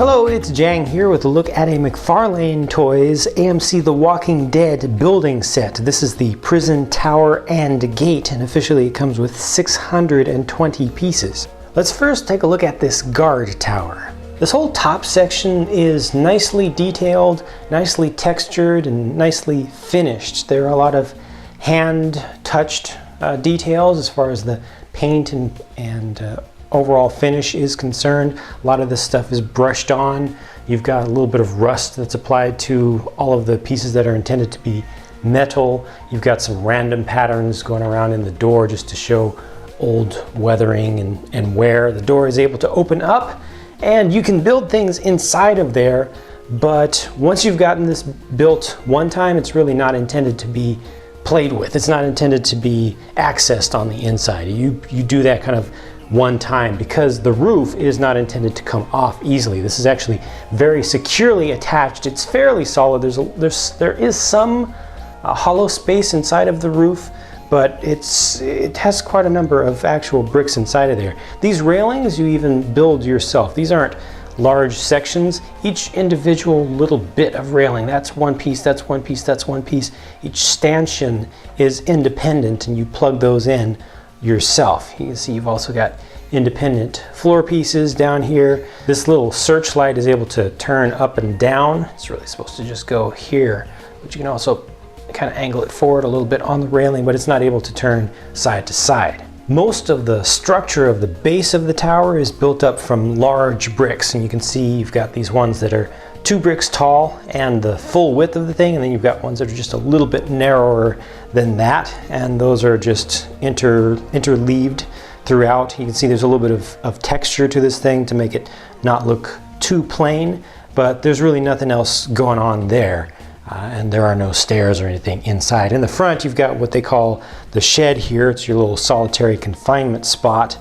Hello, it's Jang here with a look at a McFarlane Toys AMC The Walking Dead building set. This is the prison tower and gate, and officially it comes with 620 pieces. Let's first take a look at this guard tower. This whole top section is nicely detailed, nicely textured, and nicely finished. There are a lot of hand-touched details as far as the paint and overall finish is concerned. A lot of this stuff is brushed on. You've got a little bit of rust that's applied to all of the pieces that are intended to be metal. You've got some random patterns going around in the door just to show old weathering and wear. The door is able to open up and you can build things inside of there, but once you've gotten this built one time, it's really not intended to be played with. It's not intended to be accessed on the inside. You do that kind of one time because the roof is not intended to come off easily. This is actually very securely attached. It's fairly solid. There is some hollow space inside of the roof, but it has quite a number of actual bricks inside of there. These railings you even build yourself. These aren't large sections. Each individual little bit of railing, that's one piece, that's one piece, that's one piece. Each stanchion is independent and you plug those in yourself. You can see you've also got independent floor pieces down here. This little searchlight is able to turn up and down. It's really supposed to just go here, but you can also kind of angle it forward a little bit on the railing, but it's not able to turn side to side. Most of the structure of the base of the tower is built up from large bricks, and you can see you've got these ones that are 2 bricks tall and the full width of the thing, and then you've got ones that are just a little bit narrower than that, and those are just interleaved throughout. You can see there's a little bit of texture to this thing to make it not look too plain, but there's really nothing else going on there. And there are no stairs or anything inside. In the front, you've got what they call the shed here. It's your little solitary confinement spot.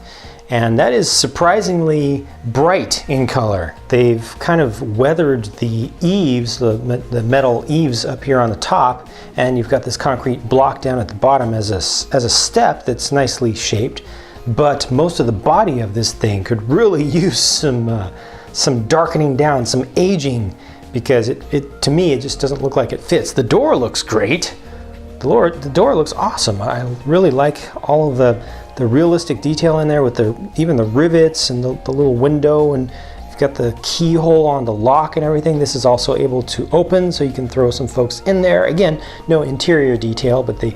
And that is surprisingly bright in color. They've kind of weathered the eaves, the metal eaves up here on the top, and you've got this concrete block down at the bottom as a step that's nicely shaped. But most of the body of this thing could really use some darkening down, some aging, because to me it just doesn't look like it fits. The door looks great. The door looks awesome. I really like all of the realistic detail in there with even the rivets and the little window, and you've got the keyhole on the lock and everything. This is also able to open, so you can throw some folks in there. Again, no interior detail, but they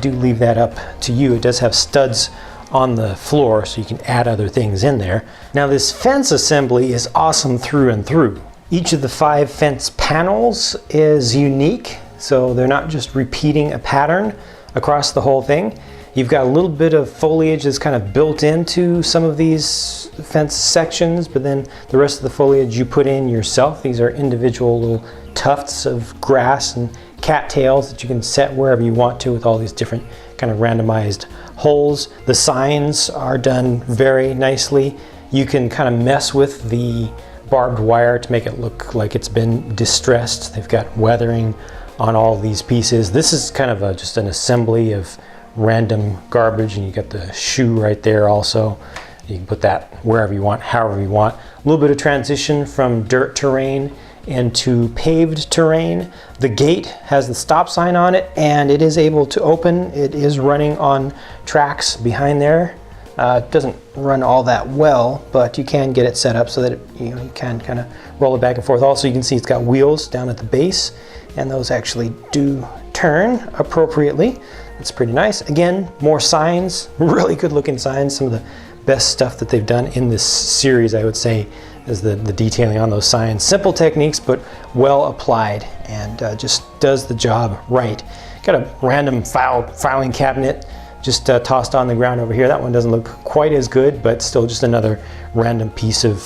do leave that up to you. It does have studs on the floor, so you can add other things in there. Now this fence assembly is awesome through and through. Each of the 5 fence panels is unique, so they're not just repeating a pattern across the whole thing. You've got a little bit of foliage that's kind of built into some of these fence sections, but then the rest of the foliage you put in yourself. These are individual little tufts of grass and cattails that you can set wherever you want to with all these different kind of randomized holes. The signs are done very nicely. You can kind of mess with the barbed wire to make it look like it's been distressed. They've got weathering on all these pieces. This is kind of just an assembly of random garbage, and you got the shoe right there also. You can put that wherever you want, however you want. A little bit of transition from dirt terrain into paved terrain. The gate has the stop sign on it, and it is able to open. It is running on tracks behind there. It doesn't run all that well, but you can get it set up so that you can kind of roll it back and forth. Also, you can see it's got wheels down at the base, and those actually do turn appropriately. It's pretty nice. Again, more signs, really good looking signs. Some of the best stuff that they've done in this series, I would say, is the detailing on those signs. Simple techniques, but well applied, and just does the job right. Got a random filing cabinet just tossed on the ground over here. That one doesn't look quite as good, but still just another random piece of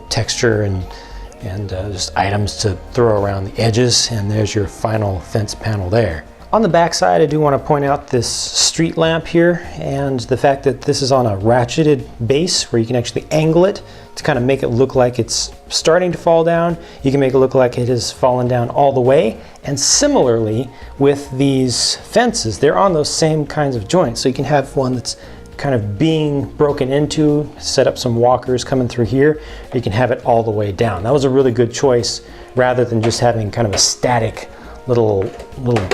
texture and just items to throw around the edges. And there's your final fence panel there. On the back side, I do want to point out this street lamp here, and the fact that this is on a ratcheted base where you can actually angle it to kind of make it look like it's starting to fall down. You can make it look like it has fallen down all the way. And similarly with these fences, they're on those same kinds of joints. So you can have one that's kind of being broken into, set up some walkers coming through here. You can have it all the way down. That was a really good choice rather than just having kind of a static little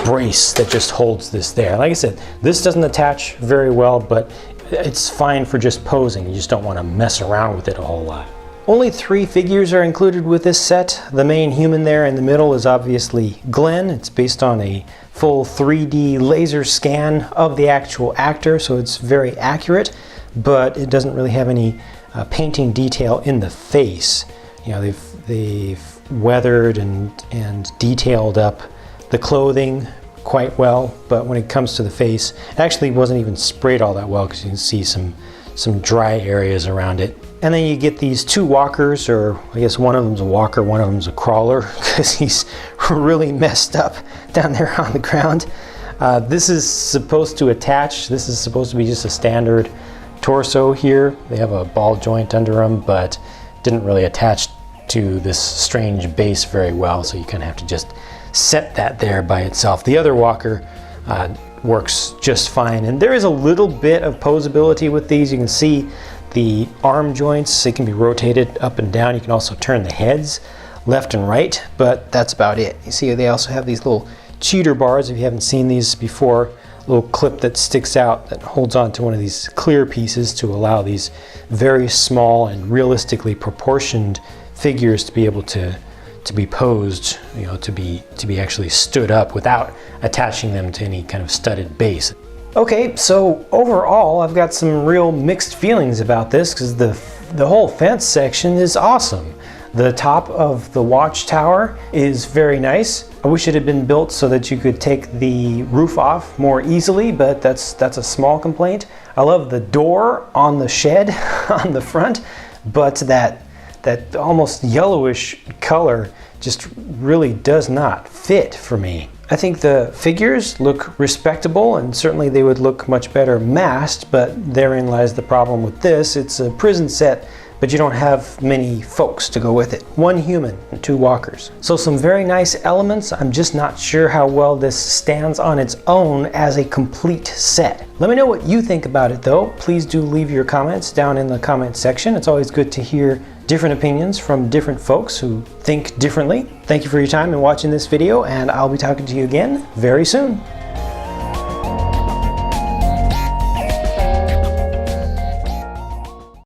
brace that just holds this there. Like I said, this doesn't attach very well, but it's fine for just posing. You just don't want to mess around with it a whole lot. Only 3 figures are included with this set. The main human there in the middle is obviously Glenn. It's based on a full 3D laser scan of the actual actor, so it's very accurate, but it doesn't really have any painting detail in the face. You know, they've weathered and detailed up the clothing quite well, but when it comes to the face, it actually wasn't even sprayed all that well, because you can see some dry areas around it. And then you get these 2 walkers, or I guess one of them's a walker, one of them's a crawler, because he's really messed up down there on the ground. This is supposed to attach. This is supposed to be just a standard torso here. They have a ball joint under them, but didn't really attach to this strange base very well, so you kind of have to just set that there by itself. The other walker works just fine, and there is a little bit of posability with these. You can see the arm joints, they can be rotated up and down. You can also turn the heads left and right, but that's about it. You see they also have these little cheater bars, if you haven't seen these before, a little clip that sticks out that holds on to one of these clear pieces to allow these very small and realistically proportioned figures to be able to be posed, you know, to be actually stood up without attaching them to any kind of studded base. Okay, so overall I've got some real mixed feelings about this, because the whole fence section is awesome. The top of the watchtower is very nice. I wish it had been built so that you could take the roof off more easily, but that's a small complaint. I love the door on the shed on the front, but that almost yellowish color just really does not fit for me. I think the figures look respectable, and certainly they would look much better masked, but therein lies the problem with this. It's a prison set, but you don't have many folks to go with it. 1 human and 2 walkers. So some very nice elements. I'm just not sure how well this stands on its own as a complete set. Let me know what you think about it though. Please do leave your comments down in the comment section. It's always good to hear different opinions from different folks who think differently. Thank you for your time and watching this video, and I'll be talking to you again very soon.